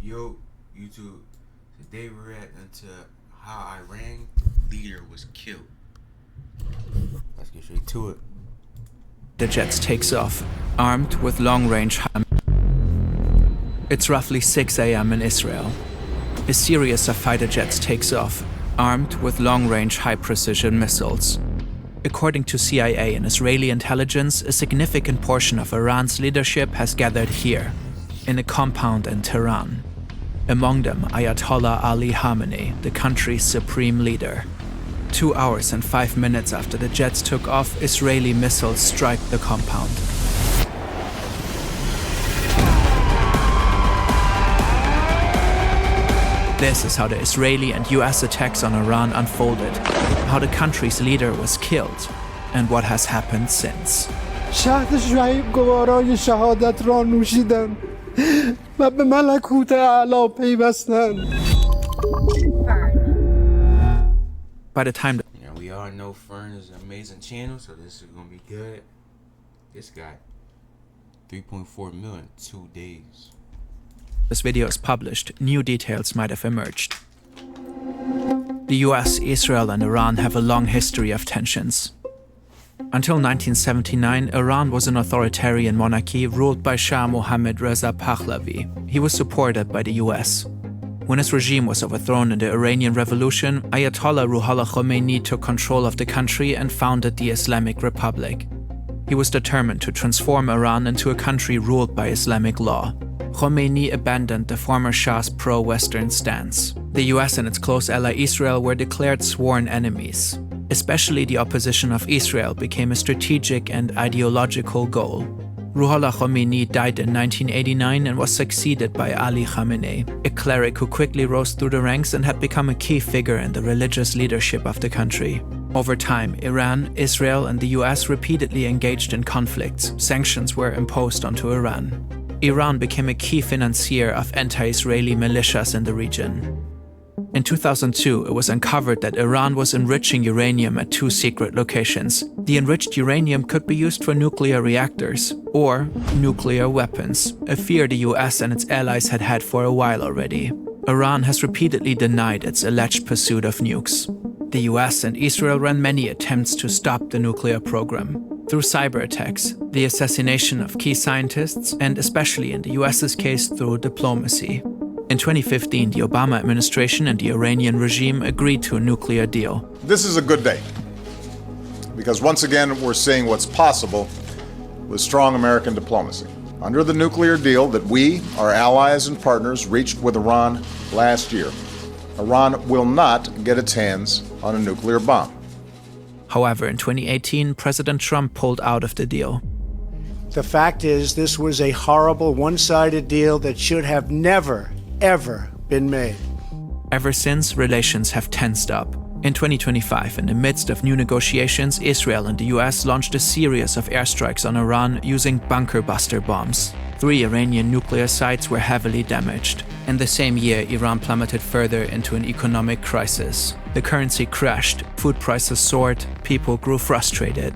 Yo, YouTube, today we're reacting to how Iran leader was killed. Let's get straight to it. The jet takes off, armed with long-range. It's roughly 6 a.m. in Israel. A series of fighter jets takes off, armed with long-range high-precision missiles. According to CIA and Israeli intelligence, a significant portion of Iran's leadership has gathered here, in a compound in Tehran. Among them, Ayatollah Ali Khamenei, the country's supreme leader. 2 hours and 5 minutes after the jets took off, Israeli missiles strike the compound. This is how the Israeli and US attacks on Iran unfolded, how the country's leader was killed, and what has happened since. شهد شعیب گوارای شهادت را نوشیدند و به ملکوت اعلی پیوستند. By the time Yeah, we all know Fern is an amazing channel, so this is gonna be good. This got 3.4 million in 2 days. this video is published, new details might have emerged. The US, Israel, and Iran have a long history of tensions. Until 1979, Iran was an authoritarian monarchy ruled by Shah Mohammad Reza Pahlavi. He was supported by the US. When his regime was overthrown in the Iranian Revolution, Ayatollah Ruhollah Khomeini took control of the country and founded the Islamic Republic. He was determined to transform Iran into a country ruled by Islamic law. Khomeini abandoned the former Shah's pro-Western stance. The US and its close ally Israel were declared sworn enemies. Especially the opposition of Israel became a strategic and ideological goal. Ruhollah Khomeini died in 1989 and was succeeded by Ali Khamenei, a cleric who quickly rose through the ranks and had become a key figure in the religious leadership of the country. Over time, Iran, Israel, and the US repeatedly engaged in conflicts. Sanctions were imposed onto Iran. Iran became a key financier of anti-Israeli militias in the region. In 2002, it was uncovered that Iran was enriching uranium at 2 secret locations. The enriched uranium could be used for nuclear reactors or nuclear weapons, a fear the US and its allies had had for a while already. Iran has repeatedly denied its alleged pursuit of nukes. The US and Israel ran many attempts to stop the nuclear program. Through cyber attacks, the assassination of key scientists, and especially in the US's case through diplomacy. In 2015, the Obama administration and the Iranian regime agreed to a nuclear deal. This is a good day, because once again we're seeing what's possible with strong American diplomacy. Under the nuclear deal that we, our allies and partners, reached with Iran last year, Iran will not get its hands on a nuclear bomb. However, in 2018, President Trump pulled out of the deal. The fact is, this was a horrible one-sided deal that should have never, ever been made. Ever since, relations have tensed up. In 2025, in the midst of new negotiations, Israel and the US launched a series of airstrikes on Iran using bunker-buster bombs. 3 Iranian nuclear sites were heavily damaged. In the same year, Iran plummeted further into an economic crisis. The currency crashed, food prices soared, people grew frustrated.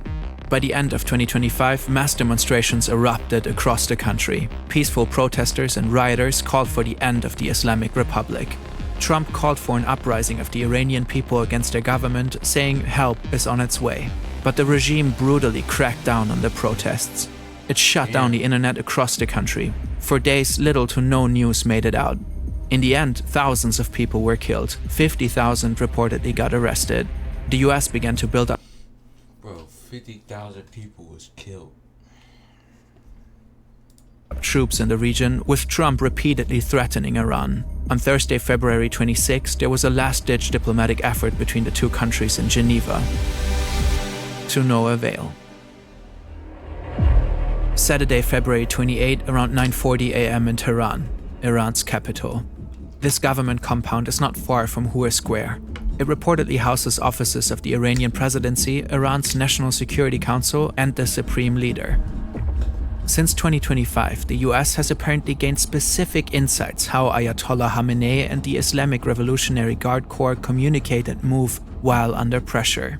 By the end of 2025, mass demonstrations erupted across the country. Peaceful protesters and rioters called for the end of the Islamic Republic. Trump called for an uprising of the Iranian people against their government, saying help is on its way. But the regime brutally cracked down on the protests. It shut down the internet across the country. For days, little to no news made it out. In the end, thousands of people were killed. 50,000 reportedly got arrested. The US began to build up 50,000 people was killed. Troops in the region, with Trump repeatedly threatening Iran. On Thursday, February 26, there was a last-ditch diplomatic effort between the 2 countries in Geneva. To no avail. Saturday, February 28, around 9:40 a.m. in Tehran, Iran's capital. This government compound is not far from Hur Square. It reportedly houses offices of the Iranian presidency, Iran's National Security Council, and the supreme leader. Since 2025, the US has apparently gained specific insights how Ayatollah Khamenei and the Islamic Revolutionary Guard Corps communicate and move while under pressure.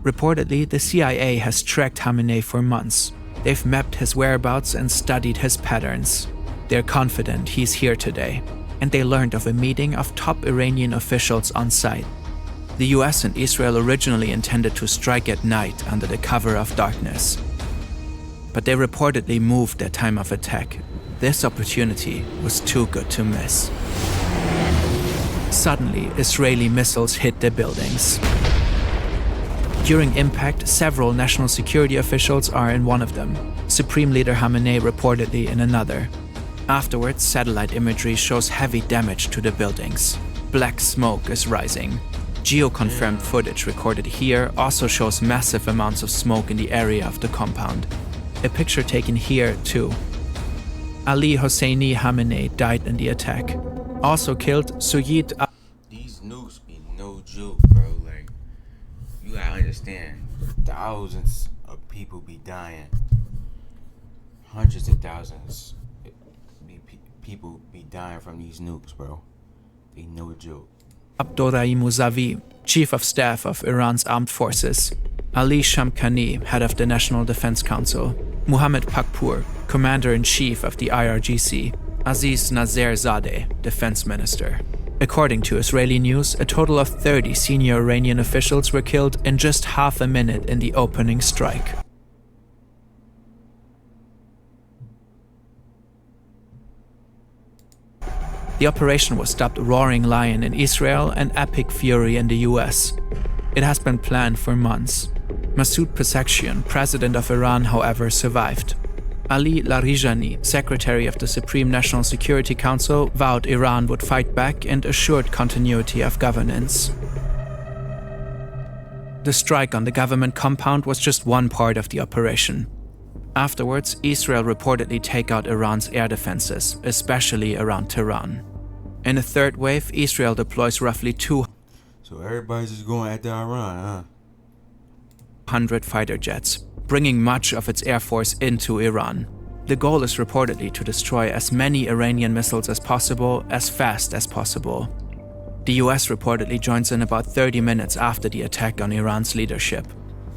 Reportedly, the CIA has tracked Khamenei for months. They've mapped his whereabouts and studied his patterns. They're confident he's here today. and they learned of a meeting of top Iranian officials on site. The US and Israel originally intended to strike at night under the cover of darkness. But they reportedly moved their time of attack. This opportunity was too good to miss. Suddenly, Israeli missiles hit the buildings. During impact, several national security officials are in one of them. Supreme Leader Khamenei reportedly in another. Afterwards, satellite imagery shows heavy damage to the buildings. Black smoke is rising. Geo-confirmed footage recorded here also shows massive amounts of smoke in the area of the compound. A picture taken here, too. Ali Hosseini Khamenei died in the attack. Also killed Suyid. These nukes be no joke, bro. Like, you gotta understand, thousands of people be dying. Hundreds of thousands people be dying from these nukes, bro. They no joke. Abdorrahim Mousavi, Chief of Staff of Iran's Armed Forces. Ali Shamkhani, Head of the National Defense Council. Mohammad Pakpour, Commander-in-Chief of the IRGC. Aziz Nazerzadeh, Defense Minister. According to Israeli news, a total of 30 senior Iranian officials were killed in just half a minute in the opening strike. The operation was dubbed Roaring Lion in Israel and Epic Fury in the US. It has been planned for months. Masoud Pezeshkian, president of Iran, however, survived. Ali Larijani, secretary of the Supreme National Security Council, vowed Iran would fight back and assured continuity of governance. The strike on the government compound was just one part of the operation. Afterwards, Israel reportedly take out Iran's air defenses, especially around Tehran. In a third wave, Israel deploys roughly 200 So everybody's just going after Iran, huh? fighter jets, bringing much of its air force into Iran. The goal is reportedly to destroy as many Iranian missiles as possible, as fast as possible. The US reportedly joins in about 30 minutes after the attack on Iran's leadership.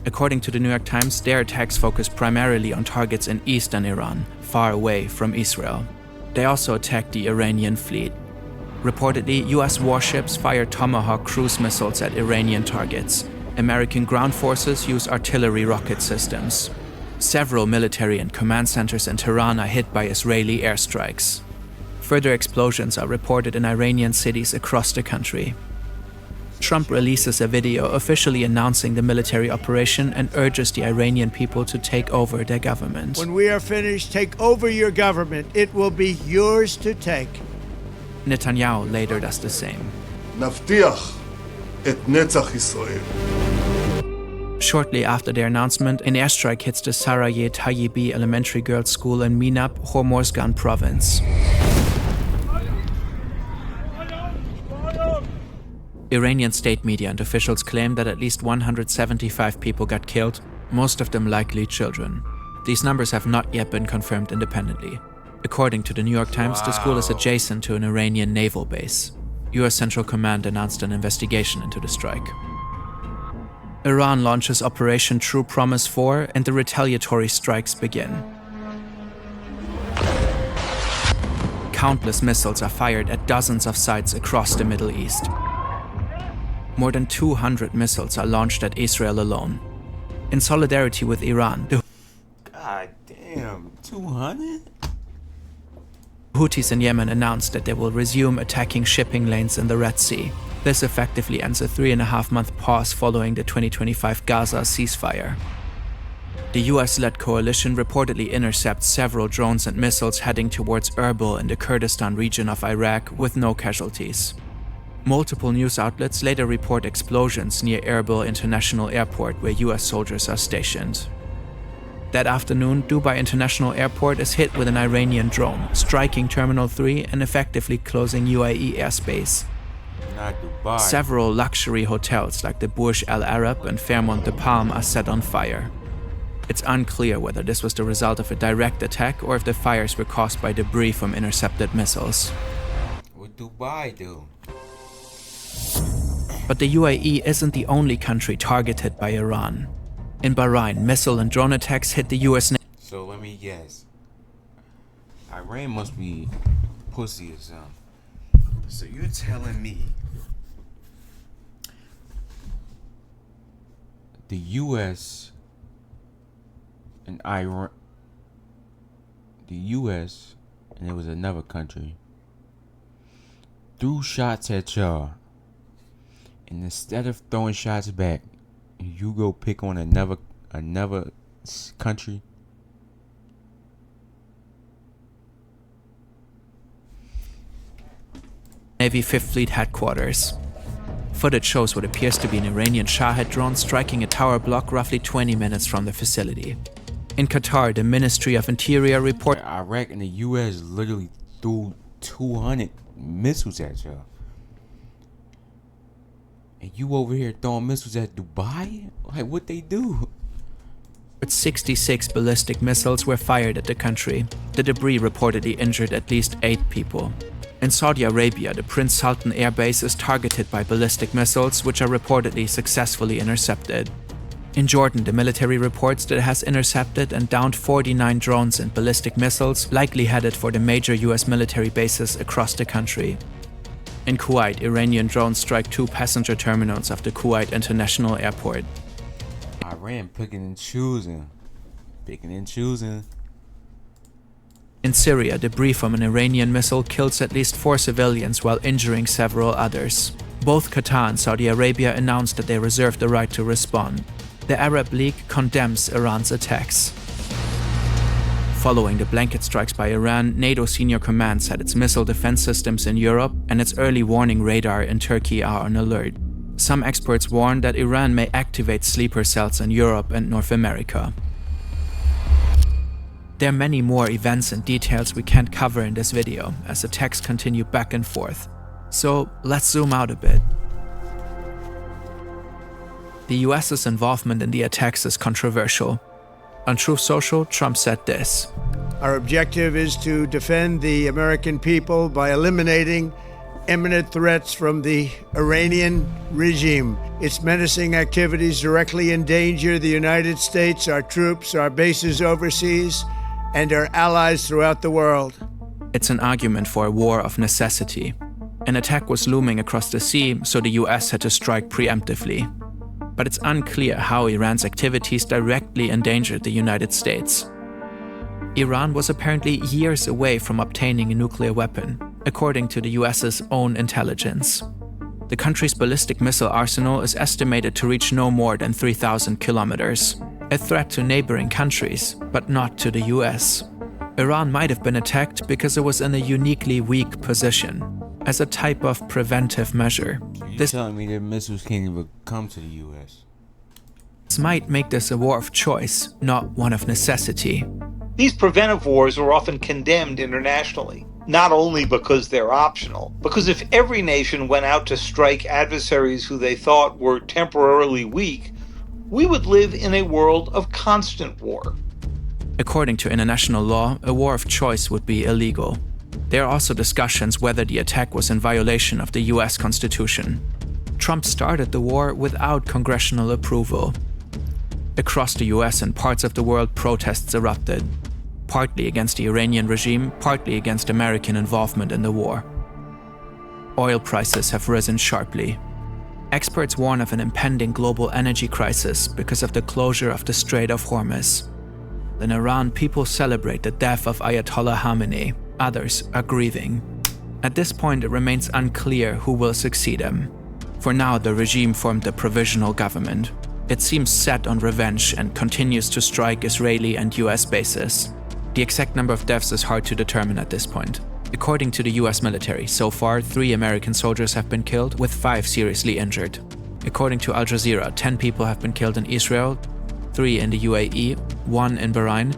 According to the New York Times, their attacks focus primarily on targets in eastern Iran, far away from Israel. They also attacked the Iranian fleet. Reportedly, US warships fire Tomahawk cruise missiles at Iranian targets. American ground forces use artillery rocket systems. Several military and command centers in Tehran are hit by Israeli airstrikes. Further explosions are reported in Iranian cities across the country. Trump releases a video officially announcing the military operation and urges the Iranian people to take over their government. When we are finished, take over your government. It will be yours to take. Netanyahu later does the same. נבטיח את נצח ישראל. Shortly after their announcement, an airstrike hits the Sarayeh Tayyibi Elementary Girls' School in Minab, Hormozgan province. Iranian state media and officials claim that at least 175 people got killed, most of them likely children. These numbers have not yet been confirmed independently. According to the New York Times, the school is adjacent to an Iranian naval base. US Central Command announced an investigation into the strike. Iran launches Operation True Promise 4 and the retaliatory strikes begin. Countless missiles are fired at dozens of sites across the Middle East. More than 200 missiles are launched at Israel alone. In solidarity with Iran, the God damn, 200? Houthis in Yemen announced that they will resume attacking shipping lanes in the Red Sea. This effectively ends a 3.5-month pause following the 2025 Gaza ceasefire. The US-led coalition reportedly intercepts several drones and missiles heading towards Erbil in the Kurdistan region of Iraq with no casualties. Multiple news outlets later report explosions near Erbil International Airport where US soldiers are stationed. That afternoon, Dubai International Airport is hit with an Iranian drone, striking Terminal 3 and effectively closing UAE airspace. Not Dubai. Several luxury hotels like the Burj Al Arab and Fairmont de Palm are set on fire. It's unclear whether this was the result of a direct attack or if the fires were caused by debris from intercepted missiles. What Dubai do? But the UAE isn't the only country targeted by Iran. In Bahrain, missile and drone attacks hit the US. So let me guess. Iran must be pussy or something. So you're telling me the U.S. and Iran, the U.S. and it was another country, threw shots at y'all, and instead of throwing shots back, you go pick on another country? Navy 5th Fleet headquarters. Footage shows what appears to be an Iranian Shahed drone striking a tower block roughly 20 minutes from the facility. In Qatar, the Ministry of Interior reported Iraq and the U.S. literally threw 200 missiles at y'all. And you over here throwing missiles at Dubai? Like, what they do? 66 ballistic missiles were fired at the country. The debris reportedly injured at least 8 people. In Saudi Arabia, the Prince Sultan Air Base is targeted by ballistic missiles, which are reportedly successfully intercepted. In Jordan, the military reports that it has intercepted and downed 49 drones and ballistic missiles, likely headed for the major US military bases across the country. In Kuwait, Iranian drones strike 2 passenger terminals of the Kuwait International Airport. Iran picking and choosing. In Syria, debris from an Iranian missile kills at least 4 civilians while injuring several others. Both Qatar and Saudi Arabia announced that they reserve the right to respond. The Arab League condemns Iran's attacks. Following the blanket strikes by Iran, NATO senior command said its missile defense systems in Europe and its early warning radar in Turkey are on alert. Some experts warn that Iran may activate sleeper cells in Europe and North America. There are many more events and details we can't cover in this video, as attacks continue back and forth. So let's zoom out a bit. The US's involvement in the attacks is controversial. On Truth Social, Trump said this: Our objective is to defend the American people by eliminating imminent threats from the Iranian regime. Its menacing activities directly endanger the United States, our troops, our bases overseas, and our allies throughout the world. It's an argument for a war of necessity. An attack was looming across the sea, so the US had to strike preemptively. But it's unclear how Iran's activities directly endangered the United States. Iran was apparently years away from obtaining a nuclear weapon, according to the US's own intelligence. The country's ballistic missile arsenal is estimated to reach no more than 3,000 kilometers, a threat to neighboring countries, but not to the US. Iran might have been attacked because it was in a uniquely weak position, as a type of preventive measure. So you're telling me that missiles can't even come to the U.S.? This might make this a war of choice, not one of necessity. These preventive wars are often condemned internationally, not only because they're optional, because if every nation went out to strike adversaries who they thought were temporarily weak, we would live in a world of constant war. According to international law, a war of choice would be illegal. There are also discussions whether the attack was in violation of the US Constitution. Trump started the war without congressional approval. Across the US and parts of the world, protests erupted, partly against the Iranian regime, partly against American involvement in the war. Oil prices have risen sharply. Experts warn of an impending global energy crisis because of the closure of the Strait of Hormuz. In Iran, people celebrate the death of Ayatollah Khamenei. Others are grieving. At this point, it remains unclear who will succeed him. For now, the regime formed a provisional government. It seems set on revenge and continues to strike Israeli and US bases. The exact number of deaths is hard to determine at this point. According to the US military, so far 3 American soldiers have been killed, with 5 seriously injured. According to Al Jazeera, 10 people have been killed in Israel, 3 in the UAE, 1 in Bahrain,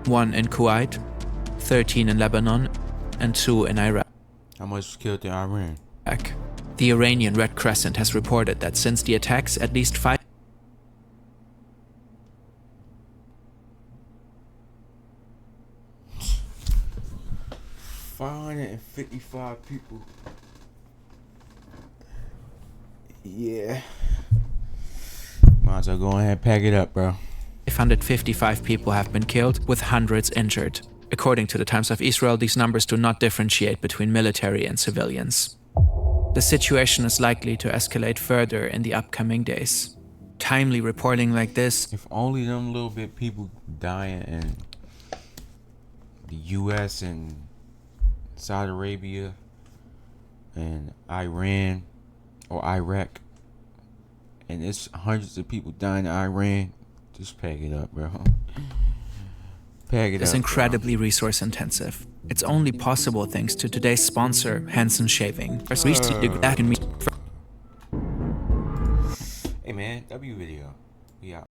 1 in Kuwait, 13 in Lebanon, and 2 in Iraq. How much was killed in Iran? The Iranian Red Crescent has reported that since the attacks, at least 555 people. Yeah. Might as well go ahead and pack it up, bro. 555 people have been killed, with hundreds injured. According to the Times of Israel, these numbers do not differentiate between military and civilians. The situation is likely to escalate further in the upcoming days. Timely reporting like this, If only them little bit people dying in the U.S. and Saudi Arabia and Iran or Iraq, and it's hundreds of people dying in Iran, just pack it up, bro. Pack it is up, incredibly resource intensive. It's only possible thanks to today's sponsor, Hansen Shaving. Hey man, W video. We out.